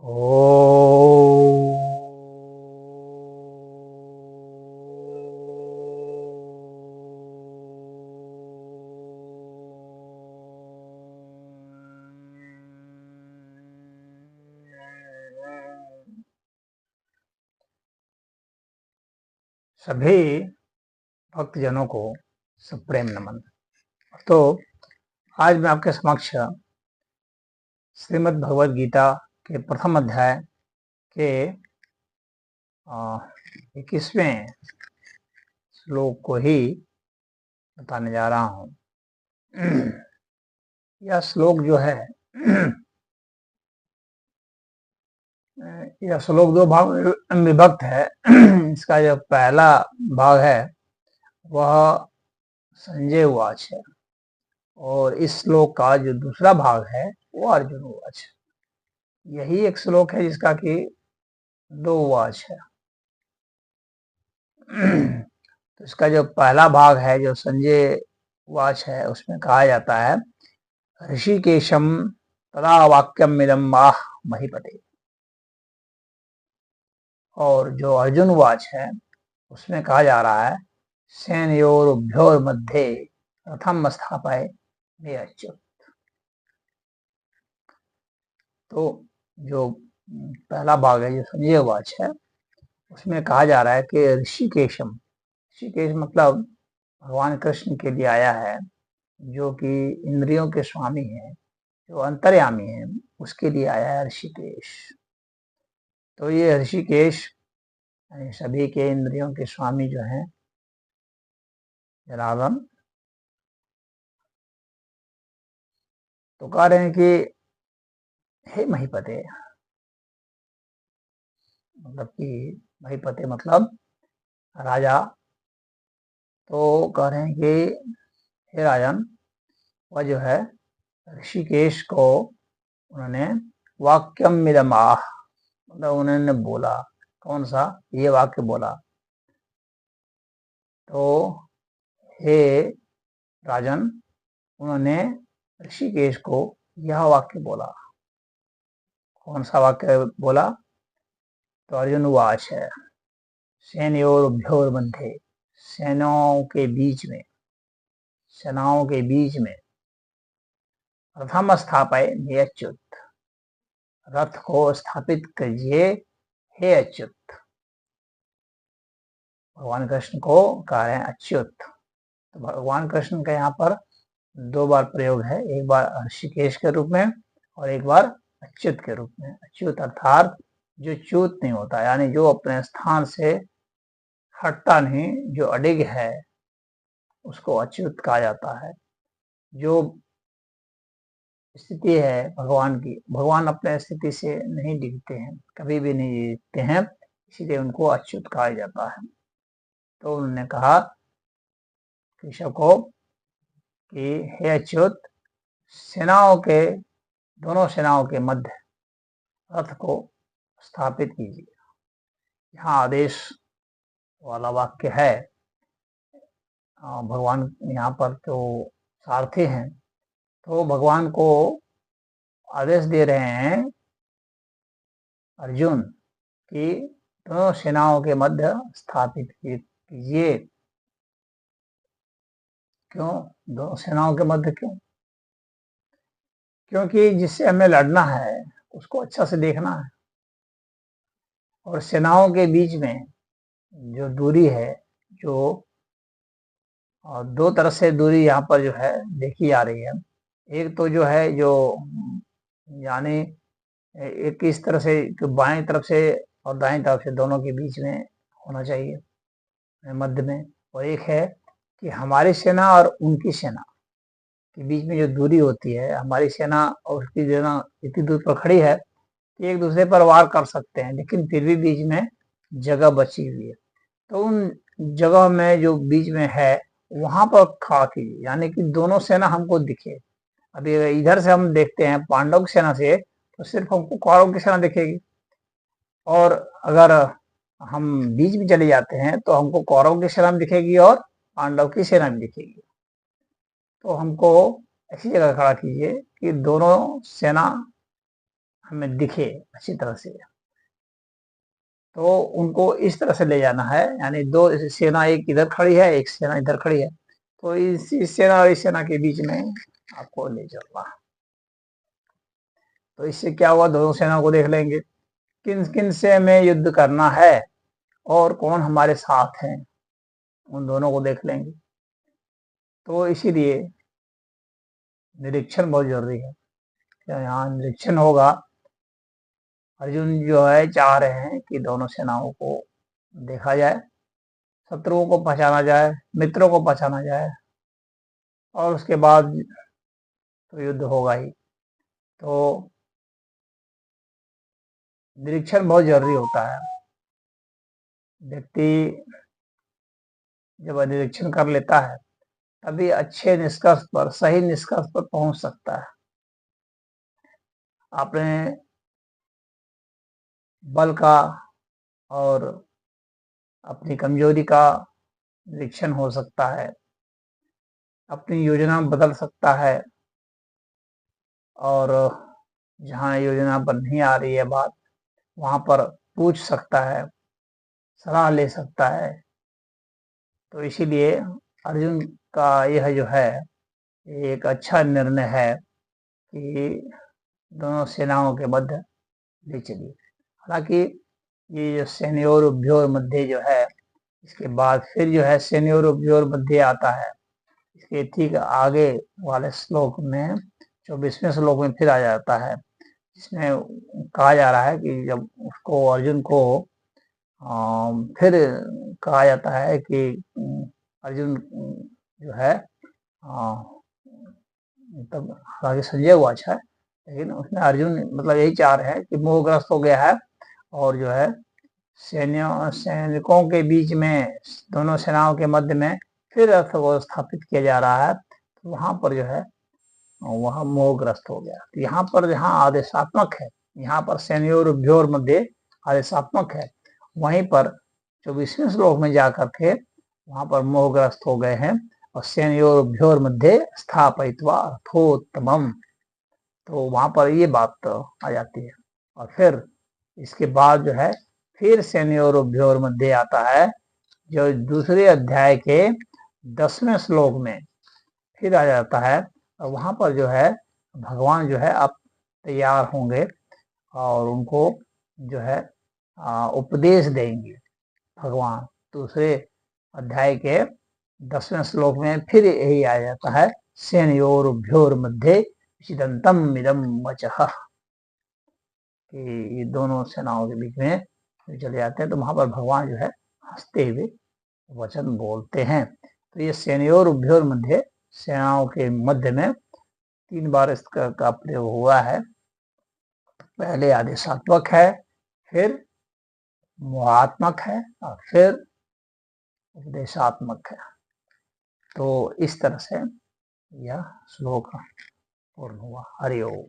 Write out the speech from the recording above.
ओ सभी भक्तजनों को सप्रेम नमन। तो आज मैं आपके समक्ष श्रीमद् भगवद गीता के प्रथम अध्याय के 21वें श्लोक को ही बताने जा रहा हूँ। यह श्लोक जो है यह श्लोक दो भाग में विभक्त है। इसका जो पहला भाग है वह संजय उवाच है और इस श्लोक का जो दूसरा भाग है वो अर्जुन उवाच है। यही एक श्लोक है जिसका कि दो उवाच है। तो इसका जो पहला भाग है जो संजय उवाच है उसमें कहा जाता है ऋषिकेशम तदा वाक्यम इदम आह महीपते। और जो अर्जुन उवाच है उसमें कहा जा रहा है सेनयोरुभ्योर मध्ये रथम स्थापय मे अच्युत। तो जो पहला भाग है जो संजय उवाच है उसमें कहा जा रहा है कि ऋषिकेशम, ऋषिकेश मतलब भगवान कृष्ण के लिए आया है जो कि इंद्रियों के स्वामी है, जो अंतर्यामी है, उसके लिए आया है ऋषिकेश। तो ये ऋषिकेश सभी के इंद्रियों के स्वामी जो हैं जनार्दन, तो कह रहे हैं कि हे महीपते, मतलब कि महीपते मतलब राजा। तो कह रहे हैं कि हे राजन, वह जो है ऋषिकेश को उन्होंने वाक्यम मिदमाह, मतलब उन्होंने बोला, कौन सा, ये वाक्य बोला। तो हे राजन, उन्होंने ऋषिकेश को यह वाक्य बोला। कौन सा वाक्य बोला? तो अर्जुन उवाच है सेनयोरुभ्योर मध्ये, सेनाओं के बीच में, सेनाओं के बीच में रथम स्थापय हे अच्युत, रथ को स्थापित कीजिए हे अच्युत। भगवान कृष्ण को कह रहे हैं अच्युत। तो भगवान कृष्ण का यहाँ पर दो बार प्रयोग है, एक बार ऋषिकेश के रूप में और एक बार अच्युत के रूप में। अच्युत अर्थात जो च्युत नहीं होता, यानी जो अपने स्थान से हटता नहीं, जो अडिग है, उसको अच्युत कहा जाता है। जो स्थिति है भगवान की, भगवान अपने स्थिति से नहीं डिगते हैं, कभी भी नहीं डिगते हैं, इसीलिए उनको अच्युत कहा जाता है। तो उन्होंने कहा केशव को कि हे अच्युत, सेनाओं के, दोनों सेनाओं के मध्य रथ को स्थापित कीजिए। यहाँ आदेश वाला वाक्य है। भगवान यहाँ पर तो सारथी हैं, तो भगवान को आदेश दे रहे हैं अर्जुन कि दोनों सेनाओं के मध्य स्थापित कीजिए। क्यों दोनों सेनाओं के मध्य? क्यों? क्योंकि जिससे हमें लड़ना है उसको अच्छा से देखना है, और सेनाओं के बीच में जो दूरी है, जो दो तरह से दूरी यहाँ पर जो है देखी जा रही है। एक तो जो है जो यानी एक इस तरह से बाएं तरफ से और दाएं तरफ से दोनों के बीच में होना चाहिए मध्य में, और एक है कि हमारी सेना और उनकी सेना के बीच में जो दूरी होती है, हमारी सेना और उसकी सेना इतनी दूर पर खड़ी है कि एक दूसरे पर वार कर सकते हैं, लेकिन फिर भी बीच में जगह बची हुई है। तो उन जगह में जो बीच में है वहां पर खड़ा कीजिए, यानी कि दोनों सेना हमको दिखे। अभी इधर से हम देखते हैं पांडव की सेना से तो सिर्फ हमको कौरव की सेना दिखेगी, और अगर हम बीच में चले जाते हैं तो हमको कौरव की सेना भी दिखेगी और पांडव की सेना भी दिखेगी। तो हमको ऐसी जगह खड़ा कीजिए कि दोनों सेना हमें दिखे अच्छी तरह से, तो उनको इस तरह से ले जाना है। यानी दो सेना, एक इधर खड़ी है, एक सेना इधर खड़ी है, तो इस सेना और इस सेना के बीच में आपको ले चलना। तो इससे क्या हुआ, दोनों सेना को देख लेंगे, किन किन से हमें युद्ध करना है और कौन हमारे साथ हैं, उन दोनों को देख लेंगे। तो इसीलिए निरीक्षण बहुत जरूरी है। यहाँ निरीक्षण होगा, अर्जुन जो है चाह रहे हैं कि दोनों सेनाओं को देखा जाए, शत्रुओं को पहचाना जाए, मित्रों को पहचाना जाए, और उसके बाद तो युद्ध होगा ही। तो निरीक्षण बहुत जरूरी होता है। व्यक्ति जब निरीक्षण कर लेता है तभी अच्छे निष्कर्ष पर, सही निष्कर्ष पर पहुंच सकता है। आपने बल का और अपनी कमजोरी का निरीक्षण हो सकता है, अपनी योजना बदल सकता है, और जहाँ योजना पर नहीं आ रही है बात, वहां पर पूछ सकता है, सलाह ले सकता है। तो इसीलिए अर्जुन का यह जो है एक अच्छा निर्णय है कि दोनों सेनाओं के मध्य ले चलिए। हालांकि ये जो सेनयोरुभ्योर मध्ये जो है, इसके बाद फिर जो है सेनयोरुभ्योर मध्ये आता है। इसके ठीक आगे वाले श्लोक में 24वें श्लोक में फिर आ जाता है, जिसमें कहा जा रहा है कि जब उसको अर्जुन को फिर कहा जाता है कि अर्जुन जो है तब आगे संजय हुआ अच्छा है, लेकिन उसमें अर्जुन मतलब यही चाह रहे हैं कि मोहग्रस्त हो गया है, और जो है सैनिकों के बीच में, दोनों सेनाओं के मध्य में फिर अर्थ को स्थापित किया जा रहा है। तो वहां पर जो है वह मोहग्रस्त हो गया। तो यहाँ पर जहाँ आदेशात्मक है, यहाँ पर सेनयोरुभ्योर मध्ये आदेशात्मक है, वहीं पर 24वें श्लोक में जाकर के वहां पर मोहग्रस्त हो गए हैं, और सेनयोरुभ्योर मध्ये स्थापयित्वा अर्थोत्तमम्। तो वहां पर ये बात आ जाती है। और फिर इसके बाद जो है फिर सेनयोरुभ्योर मध्ये आता है, जो दूसरे अध्याय के 10वें श्लोक में फिर आ जाता है। और वहां पर जो है भगवान जो है अब तैयार होंगे और उनको जो है उपदेश देंगे। भगवान दूसरे अध्याय के 10वें श्लोक में फिर यही आ जाता है, सेनयोरुभ्योर मध्ये छिदंतम इदम वचः, कि ये दोनों सेनाओं के बीच में चले जाते हैं। तो वहां पर भगवान जो है हंसते हुए वचन बोलते हैं। तो ये सेनयोरुभ्योर मध्ये, सेनाओं के मध्य में 3 बार इसका प्रयोग हुआ है। पहले आदेशात्मक है, फिर मोहात्मक है, और फिर उपदेशात्मक है। तो इस तरह से यह श्लोक पूर्ण हुआ। हरि ओम।